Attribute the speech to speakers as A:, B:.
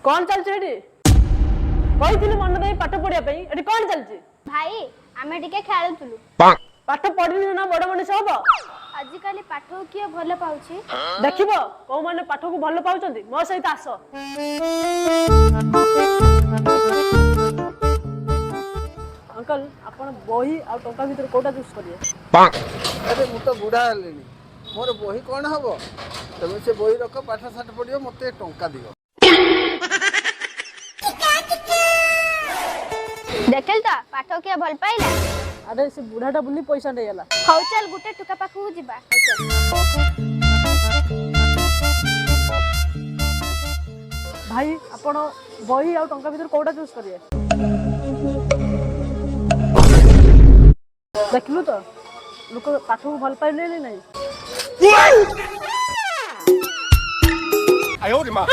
A: कौन चलছে এটি কইଥିଲି মন দেই পাঠ পড়িয়া পই এটি কোন চলছে
B: भाई आमे टिके खेलुतलु
A: पाठ पढ़िली ना बड़ मनीष हबो
B: आजि काली पाठ किए भल पाउछि
A: देखिबो को माने पाठ को भल पाउचंदी मो सहित आस अंकल आपण बही आ टंका भीतर कोटा चूज करिए
C: अरे मु तो बुढ़ा हेलेनी मोर बही कौन हम तुम से बही रख पाठ साठ पढ़ियो मत टंका दियो
B: देखल ता पाठ किए भल पाइला
A: अरे से बुढ़ाटा बुली पैसा नहीं गला
B: हौ चल गुटे टुका पाखु जिबा
A: भाई आपण बही आ टंका भीतर कोटा चूज करिए देखलु तो लोक पाठ को भल पाइले नहीं
D: 哎呦我的妈！